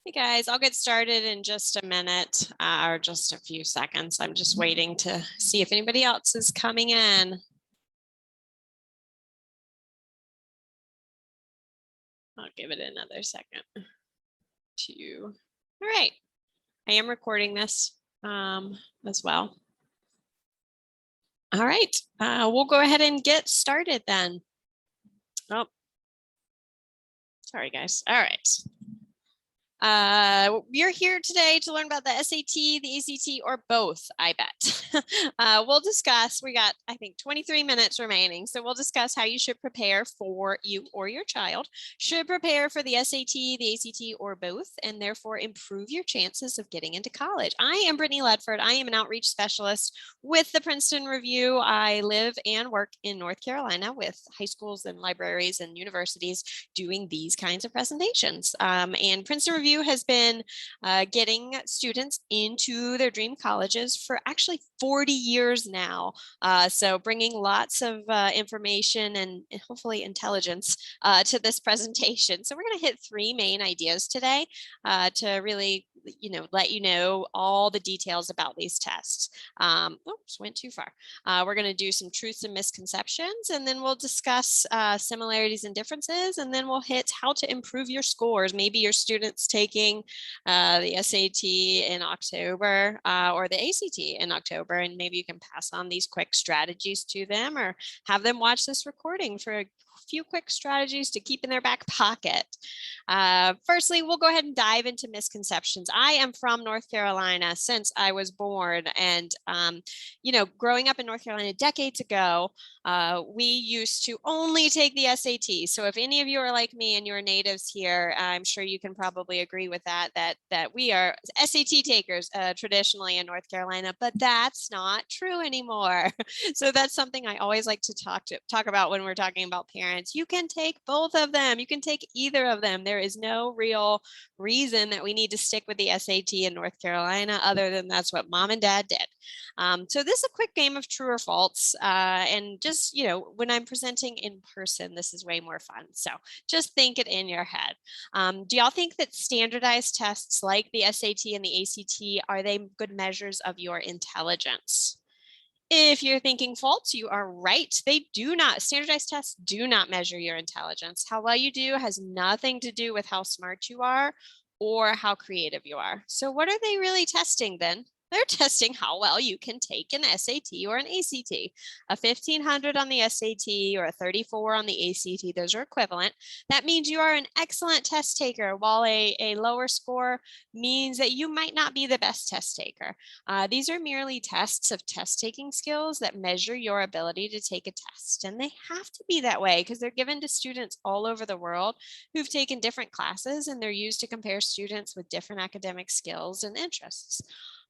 Hey guys, I'll get started in just a minute or just a few seconds. I'm just waiting to see if anybody else is coming in. I'll give it another second. All right. I am recording this as well. All right. We'll go ahead and get started then. Oh, sorry guys. All right. You're here today to learn about the SAT, the ACT, or both, I bet. We'll discuss, we got, I think, 23 minutes remaining. So we'll discuss how you should prepare for you or your child should prepare for the SAT, the ACT, or both, and therefore improve your chances of getting into college. I am Brittany Ledford. I am an outreach specialist with the Princeton Review. I live and work in North Carolina with high schools and libraries and universities doing these kinds of presentations. And Princeton Review has been getting students into their dream colleges for actually 40 years now. So bringing lots of information and hopefully intelligence to this presentation. So we're going to hit three main ideas today to really, let you know all the details about these tests. Oops, went too far. We're going to do some truths and misconceptions, and then we'll discuss similarities and differences, and then we'll hit how to improve your scores. Maybe your students taking the SAT in October or the ACT in October, and maybe you can pass on these quick strategies to them or have them watch this recording for a few quick strategies to keep in their back pocket. Firstly, we'll go ahead and dive into misconceptions. I am from North Carolina since I was born, and growing up in North Carolina decades ago, we used to only take the SAT. So if any of you are like me and you're natives here, I'm sure you can probably agree with that we are SAT takers traditionally in North Carolina, but that's not true anymore. So that's something I always like to talk about when we're talking about parents. You can take both of them. You can take either of them. There is no real reason that we need to stick with the SAT in North Carolina other than that's what mom and dad did. So this is a quick game of true or false. And just, when I'm presenting in person, this is way more fun. So just think it in your head. Do y'all think that standardized tests like the SAT and the ACT, are they good measures of your intelligence? If you're thinking false, you are right. They do not, standardized tests do not measure your intelligence. How well you do has nothing to do with how smart you are or how creative you are. So what are they really testing then? They're testing how well you can take an SAT or an ACT. A 1500 on the SAT or a 34 on the ACT, those are equivalent. That means you are an excellent test taker, while a lower score means that you might not be the best test taker. These are merely tests of test taking skills that measure your ability to take a test. And they have to be that way because they're given to students all over the world who've taken different classes, and they're used to compare students with different academic skills and interests.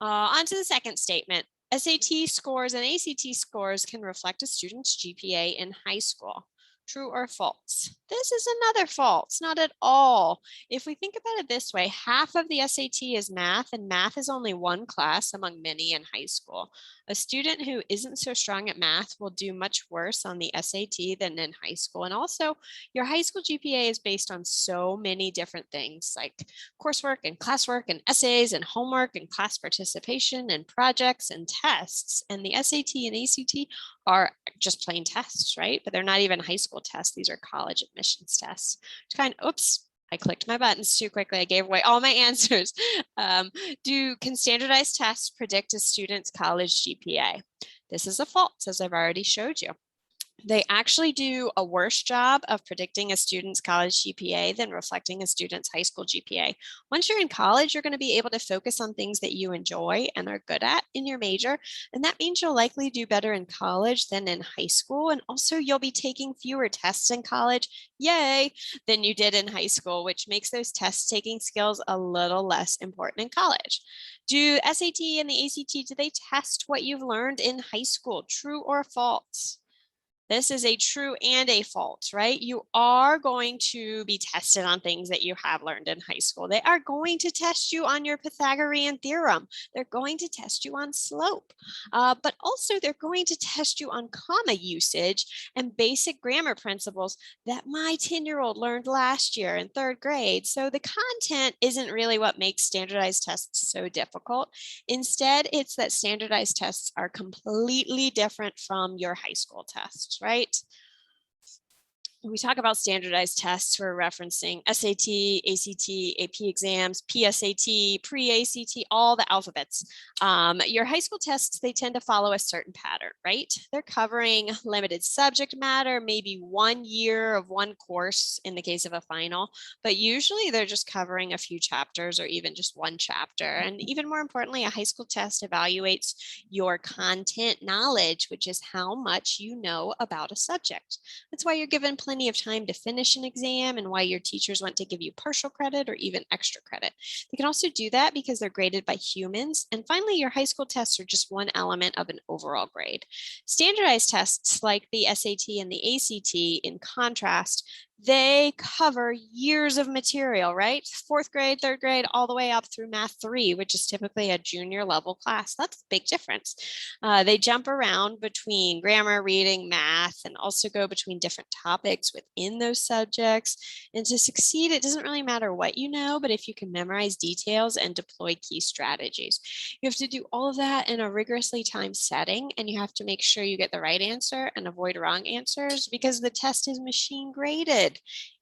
On to the second statement. SAT scores and ACT scores can reflect a student's GPA in high school. True or false? This is another false, not at all. If we think about it this way, half of the SAT is math, and math is only one class among many in high school. A student who isn't so strong at math will do much worse on the SAT than in high school. And also, your high school GPA is based on so many different things like coursework and classwork and essays and homework and class participation and projects and tests. And the SAT and ACT are just plain tests, right? But they're not even high school tests. These are college admissions tests. Oops, I clicked my buttons too quickly. I gave away all my answers. Can standardized tests predict a student's college GPA? This is a false, as I've already showed you. They actually do a worse job of predicting a student's college GPA than reflecting a student's high school GPA. Once you're in college, you're going to be able to focus on things that you enjoy and are good at in your major. And that means you'll likely do better in college than in high school. And also you'll be taking fewer tests in college, yay, than you did in high school, which makes those test taking skills a little less important in college. Do SAT and the ACT, do they test what you've learned in high school? True or false? This is a true and a false, right? You are going to be tested on things that you have learned in high school. They are going to test you on your Pythagorean theorem. They're going to test you on slope, but also they're going to test you on comma usage and basic grammar principles that my 10-year-old learned last year in 3rd grade. So the content isn't really what makes standardized tests so difficult. Instead, it's that standardized tests are completely different from your high school tests, right? When we talk about standardized tests, we're referencing SAT, ACT, AP exams, PSAT, pre-ACT, all the alphabets. Your high school tests, they tend to follow a certain pattern, right? They're covering limited subject matter, maybe 1 year of one course in the case of a final, but usually they're just covering a few chapters or even just one chapter. And even more importantly, a high school test evaluates your content knowledge, which is how much you know about a subject. That's why you're given plenty of time to finish an exam and why your teachers want to give you partial credit or even extra credit. They can also do that because they're graded by humans. And finally, your high school tests are just one element of an overall grade. Standardized tests like the SAT and the ACT, in contrast, they cover years of material, right? 4th grade, 3rd grade, all the way up through Math 3, which is typically a junior level class. That's a big difference. They jump around between grammar, reading, math, and also go between different topics within those subjects. And to succeed, it doesn't really matter what you know, but if you can memorize details and deploy key strategies. You have to do all of that in a rigorously timed setting, and you have to make sure you get the right answer and avoid wrong answers because the test is machine graded.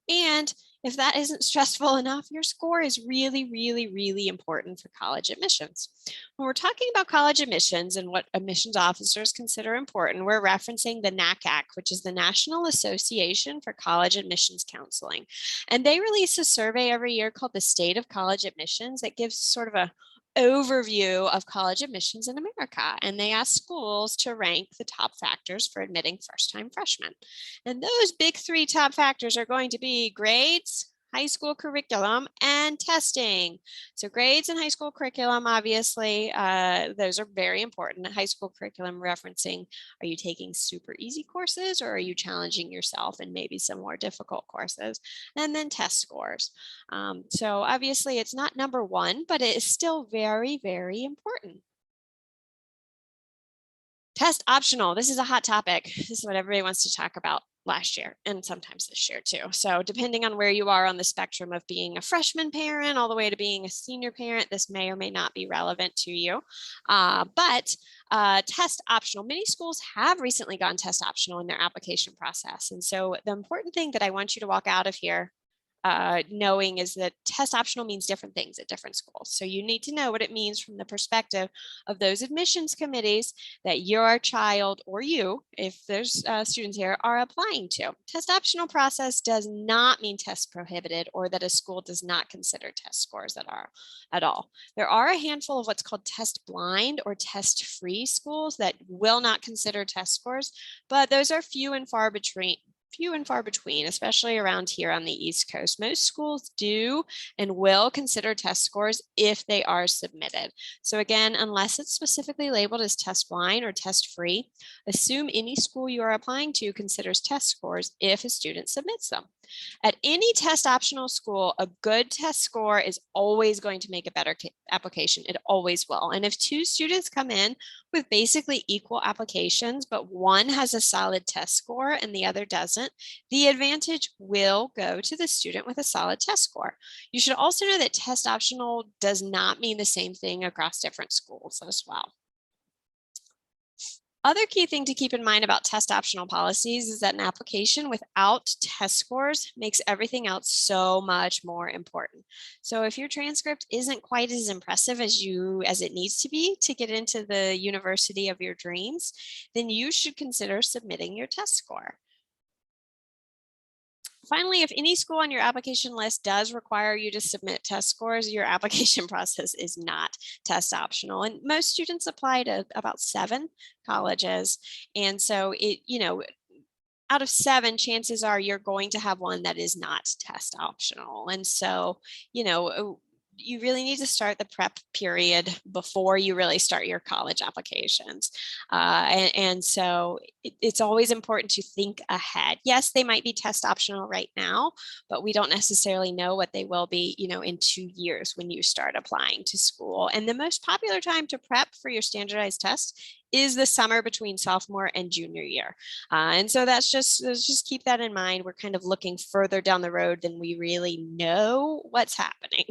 And if that isn't stressful enough, your score is really, really, really important for college admissions. When we're talking about college admissions and what admissions officers consider important, we're referencing the NACAC, which is the National Association for College Admissions Counseling. And they release a survey every year called the State of College Admissions that gives sort of a overview of college admissions in America, and they ask schools to rank the top factors for admitting first-time freshmen. And those big 3 top factors are going to be grades, high school curriculum, and testing. So grades and high school curriculum, obviously, those are very important. High school curriculum referencing, are you taking super easy courses or are you challenging yourself in maybe some more difficult courses? And then test scores. So obviously it's not number 1, but it is still very, very important. Test optional. This is a hot topic. This is what everybody wants to talk about last year and sometimes this year too. So depending on where you are on the spectrum of being a freshman parent all the way to being a senior parent, this may or may not be relevant to you. But test optional, many schools have recently gone test optional in their application process. And so the important thing that I want you to walk out of here knowing is that test optional means different things at different schools. So you need to know what it means from the perspective of those admissions committees that your child or you, if there's students here, are applying to. Test optional process does not mean test prohibited or that a school does not consider test scores at all. There are a handful of what's called test blind or test free schools that will not consider test scores, but those are few and far between, especially around here on the East Coast. Most schools do and will consider test scores if they are submitted. So again, unless it's specifically labeled as test blind or test free, assume any school you are applying to considers test scores if a student submits them. At any test optional school, a good test score is always going to make a better application. It always will. And if 2 students come in with basically equal applications, but one has a solid test score and the other doesn't, the advantage will go to the student with a solid test score. You should also know that test optional does not mean the same thing across different schools as well. Other key thing to keep in mind about test optional policies is that an application without test scores makes everything else so much more important. So if your transcript isn't quite as impressive as it needs to be to get into the university of your dreams, then you should consider submitting your test score. Finally, if any school on your application list does require you to submit test scores, your application process is not test optional. And most students apply to about 7 colleges. And so out of 7, chances are you're going to have one that is not test optional. And so, you really need to start the prep period before you really start your college applications. And so it's always important to think ahead. Yes, they might be test optional right now, but we don't necessarily know what they will be, in 2 years when you start applying to school. And the most popular time to prep for your standardized test is the summer between sophomore and junior year. And so let's just keep that in mind. We're kind of looking further down the road than we really know what's happening.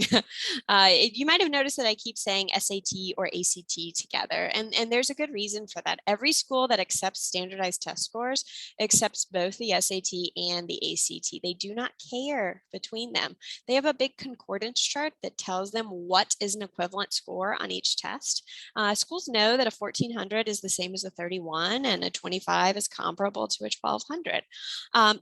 You might have noticed that I keep saying SAT or ACT together, and there's a good reason for that. Every school that accepts standardized test scores accepts both the SAT and the ACT. They do not care between them. They have a big concordance chart that tells them what is an equivalent score on each test. Schools know that a 1400 is the same as a 31 and a 25 is comparable to a 1200.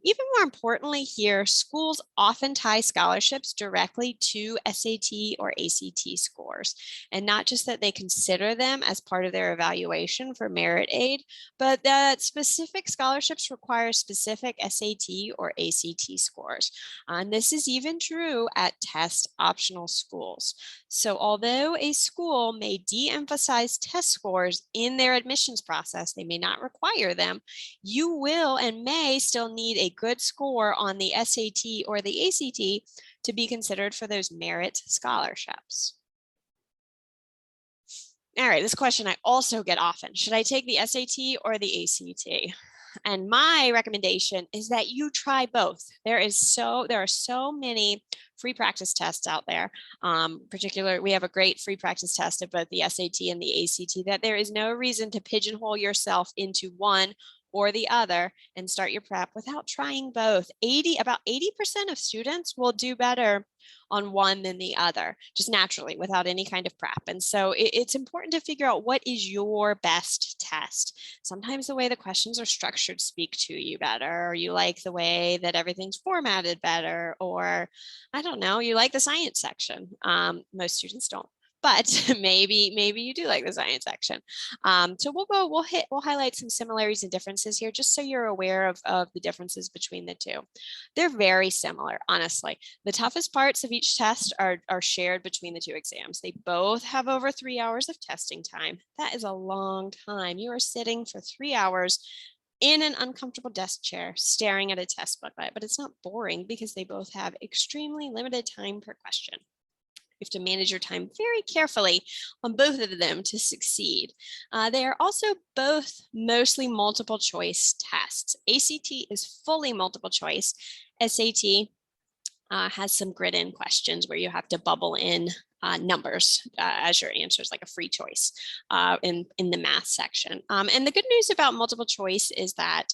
Even more importantly here, schools often tie scholarships directly to SAT or ACT scores, and not just that they consider them as part of their evaluation for merit aid, but that specific scholarships require specific SAT or ACT scores. And this is even true at test optional schools. So although a school may de-emphasize test scores in their admissions process, they may not require them, you will and may still need a good score on the SAT or the ACT to be considered for those merit scholarships. All right, this question I also get often. Should I take the SAT or the ACT? And my recommendation is that you try both. There are so many free practice tests out there. Particularly, we have a great free practice test of both the SAT and the ACT, that there is no reason to pigeonhole yourself into one or the other and start your prep without trying both. About 80% of students will do better on one than the other, just naturally, without any kind of prep. And so it's important to figure out what is your best test. Sometimes the way the questions are structured speak to you better, or you like the way that everything's formatted better, or I don't know, you like the science section. Most students don't. But maybe you do like the science section. So we'll highlight some similarities and differences here, just so you're aware of the differences between the two. They're very similar, honestly. The toughest parts of each test are shared between the two exams. They both have over 3 hours of testing time. That is a long time. You are sitting for 3 hours in an uncomfortable desk chair, staring at a test booklet, but it's not boring because they both have extremely limited time per question. You have to manage your time very carefully on both of them to succeed. They are also both mostly multiple choice tests. ACT is fully multiple choice. SAT has some grid in questions where you have to bubble in numbers as your answers, like a free choice in the math section. And the good news about multiple choice is that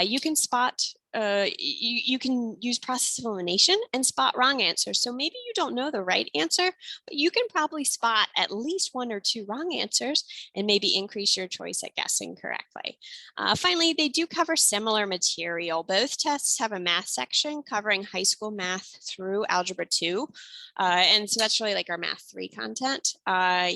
you can spot you can use process of elimination and spot wrong answers. So maybe you don't know the right answer, but you can probably spot at least 1 or 2 wrong answers and maybe increase your choice at guessing correctly. Finally, they do cover similar material. Both tests have a math section covering high school math through Algebra 2. And so that's really like our Math 3 content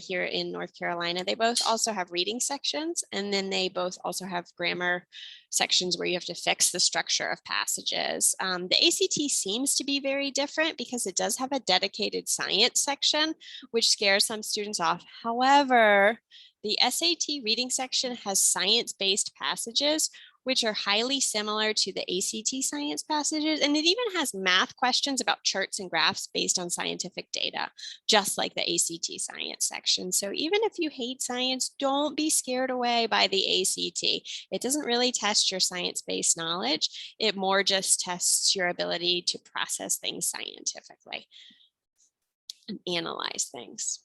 here in North Carolina. They both also have reading sections, and then they both also have grammar sections where you have to fix the structure of passages. The ACT seems to be very different because it does have a dedicated science section, which scares some students off. However, the SAT reading section has science-based passages, which are highly similar to the ACT science passages. And it even has math questions about charts and graphs based on scientific data, just like the ACT science section. So even if you hate science, don't be scared away by the ACT. It doesn't really test your science-based knowledge. It more just tests your ability to process things scientifically and analyze things.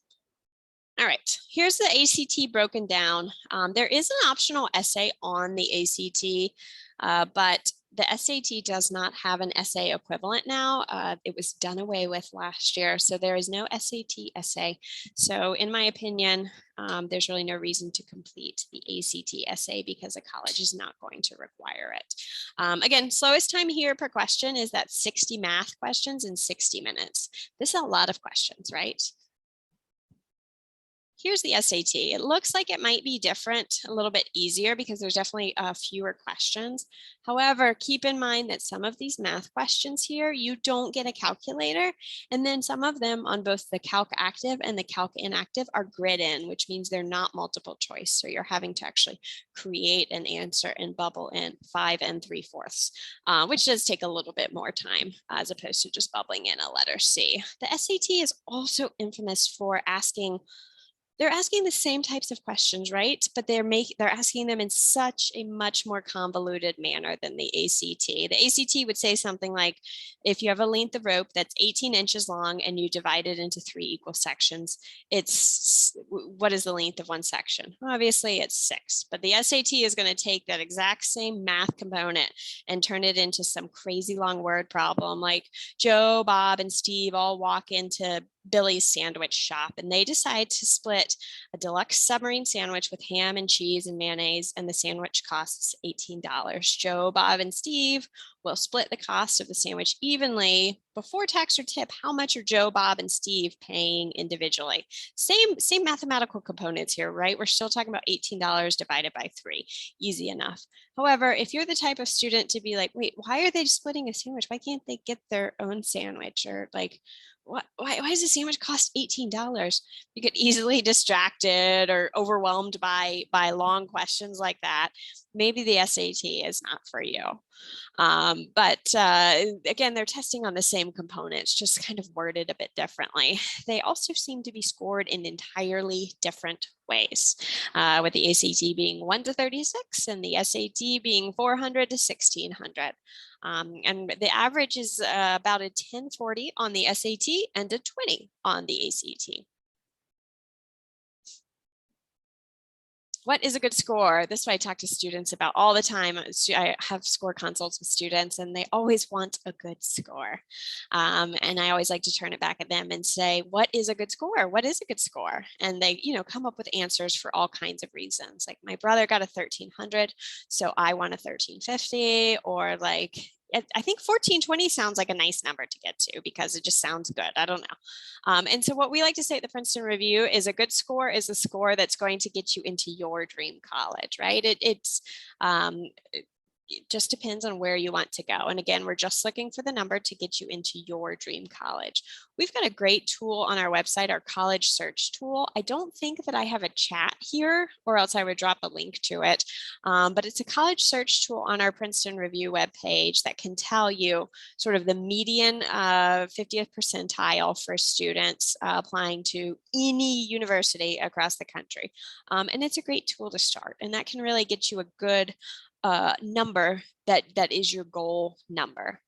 All right, here's the ACT broken down. There is an optional essay on the ACT, but the SAT does not have an essay equivalent now. It was done away with last year, so there is no SAT essay. So in my opinion, there's really no reason to complete the ACT essay because a college is not going to require it. Again, slowest time here per question is that 60 math questions in 60 minutes. This is a lot of questions, right? Here's the SAT. It looks like it might be different, a little bit easier because there's definitely fewer questions. However, keep in mind that some of these math questions here, you don't get a calculator. And then some of them on both the Calc Active and the Calc Inactive are grid in, which means they're not multiple choice. So you're having to actually create an answer and bubble in 5 3/4, which does take a little bit more time as opposed to just bubbling in a letter C. The SAT is also infamous for they're asking the same types of questions, right? But they're asking them in such a much more convoluted manner than the ACT. The ACT would say something like, if you have a length of rope that's 18 inches long and you divide it into 3 equal sections, what is the length of one section? Obviously it's 6, but the SAT is going to take that exact same math component and turn it into some crazy long word problem like Joe, Bob, and Steve all walk into Billy's sandwich shop and they decide to split a deluxe submarine sandwich with ham and cheese and mayonnaise, and the sandwich costs $18. Joe, Bob, and Steve will split the cost of the sandwich evenly. Before tax or tip, how much are Joe, Bob, and Steve paying individually? Same mathematical components here, right? We're still talking about $18 divided by 3. Easy enough. However, if you're the type of student to be like, wait, why are they splitting a sandwich? Why can't they get their own sandwich? Or like, why does a sandwich cost $18? You get easily distracted or overwhelmed by long questions like that. Maybe the SAT is not for you. But again, they're testing on the same components, just kind of worded a bit differently. They also seem to be scored in entirely different ways, with the ACT being 1 to 36 and the SAT being 400 to 1600. And the average is about a 1040 on the SAT and a 20 on the ACT. What is a good score? This is what I talk to students about all the time. I have score consults with students and they always want a good score. And I always like to turn it back at them and say, what is a good score? What is a good score? And they, come up with answers for all kinds of reasons. Like my brother got a 1300, so I want a 1350, or like, I think 1420 sounds like a nice number to get to because it just sounds good. I don't know. And so what we like to say at the Princeton Review is a good score is a score that's going to get you into your dream college, right? It just depends on where you want to go. And again, we're just looking for the number to get you into your dream college. We've got a great tool on our website, our college search tool. I don't think that I have a chat here, or else I would drop a link to it. But it's a college search tool on our Princeton Review webpage that can tell you sort of the median 50th percentile for students applying to any university across the country. And it's a great tool to start, and that can really get you a good number that is your goal number.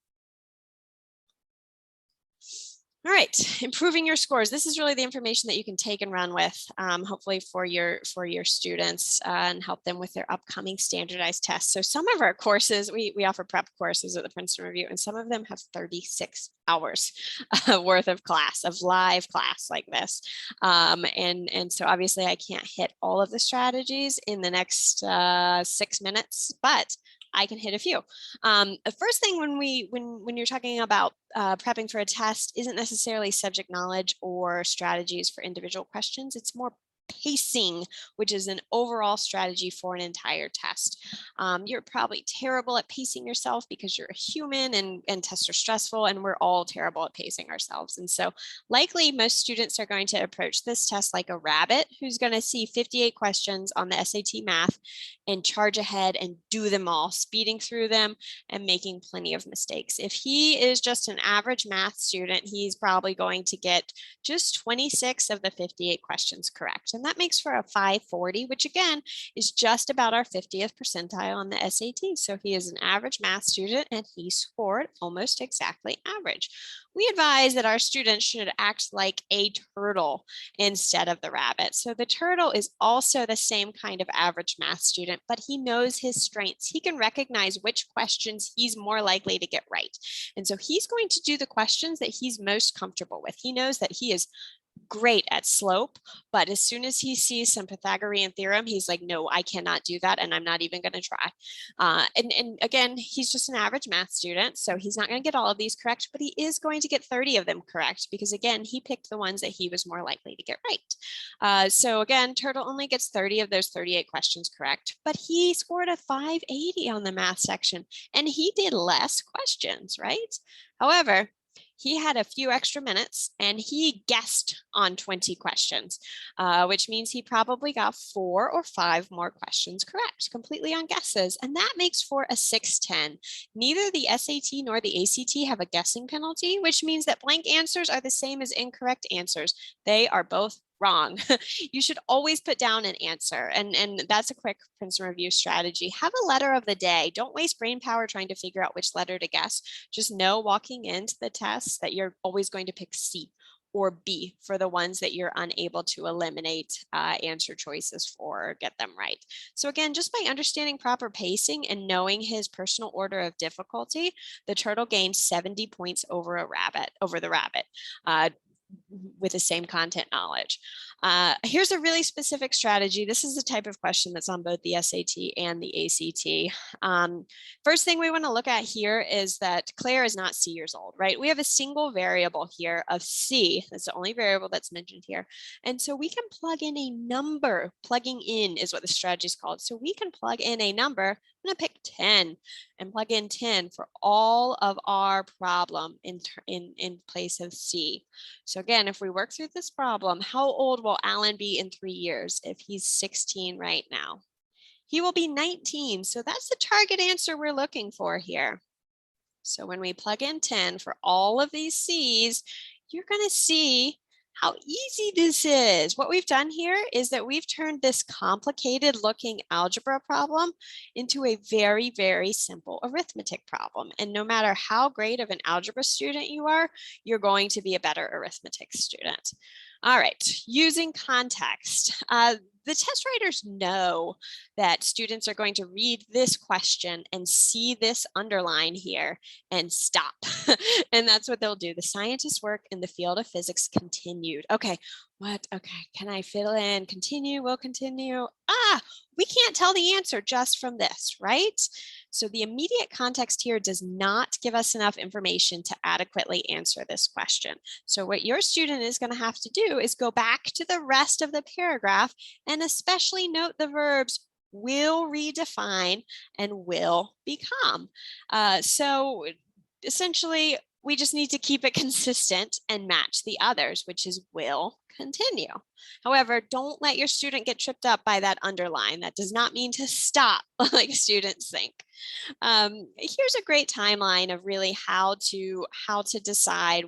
All right, improving your scores. This is really the information that you can take and run with, hopefully for your students and help them with their upcoming standardized tests. So some of our courses, we offer prep courses at the Princeton Review, and some of them have 36 hours worth of class, of live class like this. And so obviously I can't hit all of the strategies in the next 6 minutes, but I can hit a few. The first thing when you're talking about prepping for a test isn't necessarily subject knowledge or strategies for individual questions. It's more pacing, which is an overall strategy for an entire test. You're probably terrible at pacing yourself because you're a human and tests are stressful, and we're all terrible at pacing ourselves. And so likely most students are going to approach this test like a rabbit who's going to see 58 questions on the SAT math and charge ahead and do them all, speeding through them and making plenty of mistakes. If he is just an average math student, he's probably going to get just 26 of the 58 questions correct. And that makes for a 540, which again is just about our 50th percentile on the SAT. So he is an average math student and he scored almost exactly average. We advise that our students should act like a turtle instead of the rabbit. So the turtle is also the same kind of average math student, but he knows his strengths. He can recognize which questions he's more likely to get right. And so he's going to do the questions that he's most comfortable with. He knows that he is great at slope, but as soon as he sees some Pythagorean theorem, he's like, no, I cannot do that, and I'm not even going to try. And again, he's just an average math student, so he's not going to get all of these correct, but he is going to get 30 of them correct because, again, he picked the ones that he was more likely to get right. So again, Turtle only gets 30 of those 38 questions correct, but he scored a 580 on the math section, and he did less questions, right? However, he had a few extra minutes and he guessed on 20 questions, which means he probably got 4 or 5 more questions correct, completely on guesses. And that makes for a 610. Neither the SAT nor the ACT have a guessing penalty, which means that blank answers are the same as incorrect answers. They are both wrong. You should always put down an answer. And that's a quick Princeton Review strategy. Have a letter of the day. Don't waste brain power trying to figure out which letter to guess. Just know walking into the test that you're always going to pick C or B for the ones that you're unable to eliminate answer choices for or get them right. So again, just by understanding proper pacing and knowing his personal order of difficulty, the turtle gained 70 points over the rabbit. With the same content knowledge. Here's a really specific strategy. This is the type of question that's on both the SAT and the ACT. First thing we want to look at here is that Claire is not C years old, right? We have a single variable here of C. That's the only variable that's mentioned here. And so we can plug in a number. Plugging in is what the strategy is called. So we can plug in a number. I'm going to pick 10 and plug in 10 for all of our problem in place of C. So again, if we work through this problem, how old will Alan be in 3 years if he's 16 right now? He will be 19. So that's the target answer we're looking for here. So when we plug in 10 for all of these C's, you're going to see how easy this is. What we've done here is that we've turned this complicated looking algebra problem into a very, very simple arithmetic problem. And no matter how great of an algebra student you are, you're going to be a better arithmetic student. All right, using context. The test writers know that students are going to read this question and see this underline here and stop. And that's what they'll do. The scientists' work in the field of physics continued. Okay, what? Okay, can I fill in? Continue, will continue. We can't tell the answer just from this, right? So the immediate context here does not give us enough information to adequately answer this question. So what your student is going to have to do is go back to the rest of the paragraph and especially note the verbs will redefine and will become. So essentially, we just need to keep it consistent and match the others, which is will continue. However, don't let your student get tripped up by that underline. That does not mean to stop like students think. Here's a great timeline of really how to decide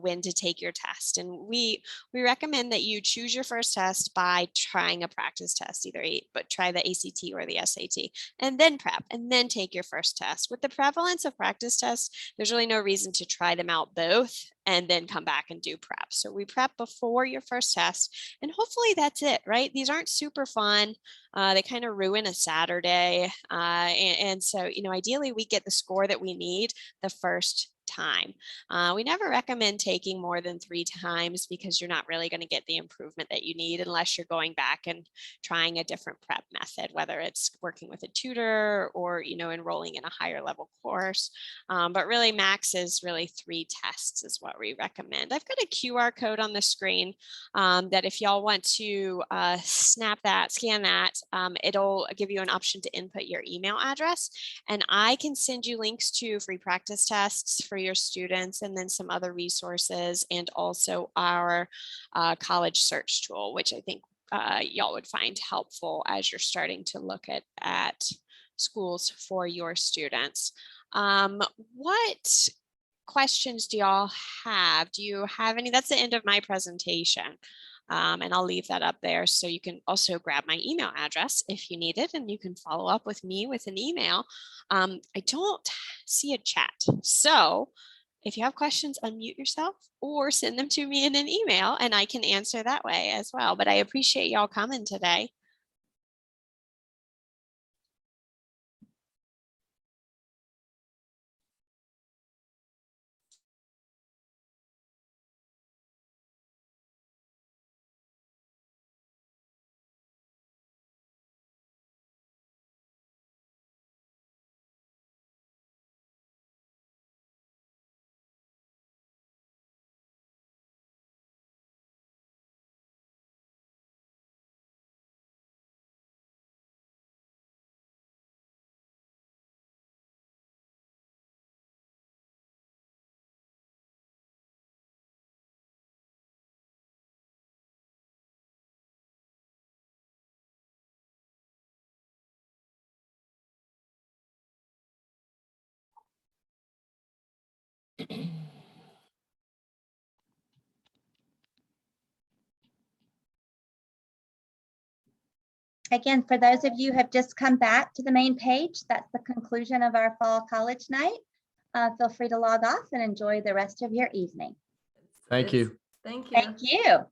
when to take your test. And we recommend that you choose your first test by trying a practice test, but try the ACT or the SAT, and then prep, and then take your first test. With the prevalence of practice tests, there's really no reason to try them out both and then come back and do prep. So we prep before your first test, and hopefully that's it, right? These aren't super fun. They kind of ruin a Saturday. And so, ideally we get the score that we need the first time. We never recommend taking more than 3 times because you're not really going to get the improvement that you need unless you're going back and trying a different prep method, whether it's working with a tutor or, enrolling in a higher level course. But really max is really 3 tests is what we recommend. I've got a QR code on the screen that if y'all want to scan that, it'll give you an option to input your email address, and I can send you links to free practice tests for your students, and then some other resources, and also our college search tool, which I think y'all would find helpful as you're starting to look at schools for your students. What questions do y'all have? Do you have any? That's the end of my presentation. And I'll leave that up there so you can also grab my email address if you need it, and you can follow up with me with an email. I don't see a chat. So if you have questions, unmute yourself or send them to me in an email and I can answer that way as well. But I appreciate y'all coming today. Again, for those of you who have just come back to the main page, that's the conclusion of our fall college night. Feel free to log off and enjoy the rest of your evening. Thank you. Thank you. Thank you.